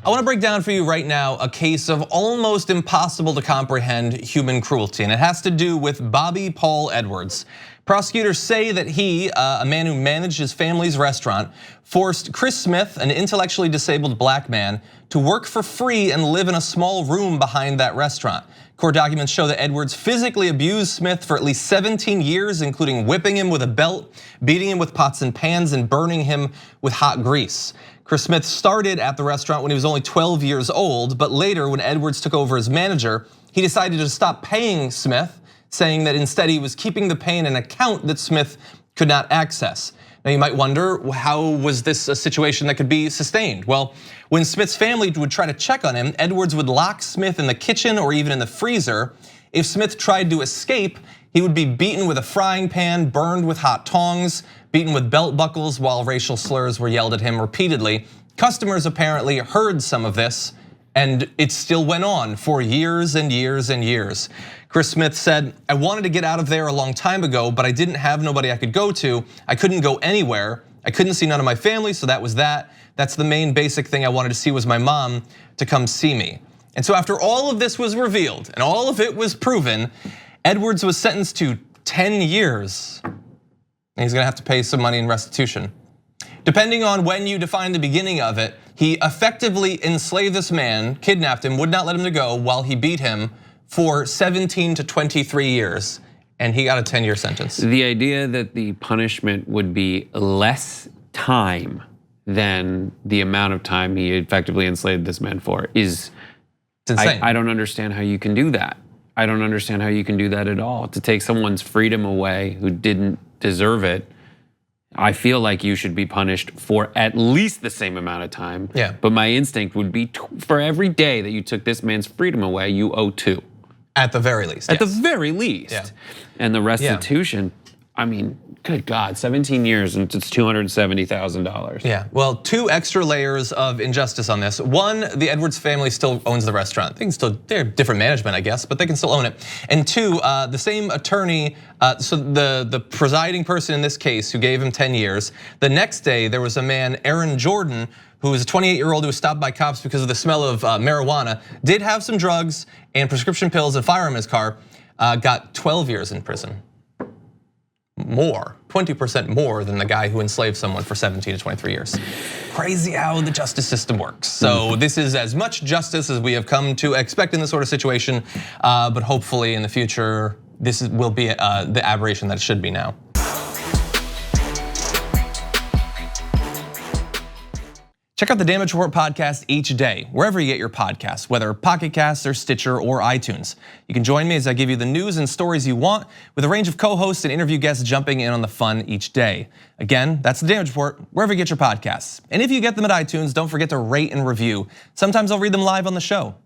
I wanna break down for you right now a case of almost impossible to comprehend human cruelty, and it has to do with Bobby Paul Edwards. Prosecutors say that he, a man who managed his family's restaurant, forced Chris Smith, an intellectually disabled black man, to work for free and live in a small room behind that restaurant. Court documents show that Edwards physically abused Smith for at least 17 years, including whipping him with a belt, beating him with pots and pans, and burning him with hot grease. Chris Smith started at the restaurant when he was only 12 years old, but later when Edwards took over as manager, he decided to stop paying Smith, saying that instead he was keeping the pay in an account that Smith could not access. Now you might wonder, how was this a situation that could be sustained? Well, when Smith's family would try to check on him, Edwards would lock Smith in the kitchen or even in the freezer. If Smith tried to escape, he would be beaten with a frying pan, burned with hot tongs, beaten with belt buckles while racial slurs were yelled at him repeatedly. Customers apparently heard some of this, and it still went on for years and years and years. Chris Smith said, "I wanted to get out of there a long time ago, but I didn't have nobody I could go to. I couldn't go anywhere. I couldn't see none of my family, so that was that. That's the main basic thing I wanted to see was my mom to come see me." And so after all of this was revealed and all of it was proven, Edwards was sentenced to 10 years. And he's gonna have to pay some money in restitution. Depending on when you define the beginning of it, he effectively enslaved this man, kidnapped him, would not let him go while he beat him for 17 to 23 years, and he got a 10-year sentence. The idea that the punishment would be less time than the amount of time he effectively enslaved this man for is insane. I don't understand how you can do that. I don't understand how you can do that at all. To take someone's freedom away who didn't deserve it, I feel like you should be punished for at least the same amount of time. Yeah. But my instinct would be for every day that you took this man's freedom away, you owe 2. At the very least, At the very least. Yeah. And the restitution, I mean, good God, 17 years and it's $270,000. Yeah, well, 2 extra layers of injustice on this. One, the Edwards family still owns the restaurant. They're different management, I guess, but they can still own it. And 2, the same attorney, so the presiding person in this case who gave him 10 years, the next day there was a man, Aaron Jordan, who was a 28-year-old who was stopped by cops because of the smell of marijuana, did have some drugs and prescription pills and firearm in his car, got 12 years in prison. More, 20% more than the guy who enslaved someone for 17 to 23 years. Crazy how the justice system works. So this is as much justice as we have come to expect in this sort of situation, but hopefully in the future, this will be the aberration that it should be now. Check out the Damage Report podcast each day, wherever you get your podcasts, whether Pocket Casts or Stitcher or iTunes. You can join me as I give you the news and stories you want, with a range of co-hosts and interview guests jumping in on the fun each day. Again, that's the Damage Report, wherever you get your podcasts. And if you get them at iTunes, don't forget to rate and review. Sometimes I'll read them live on the show.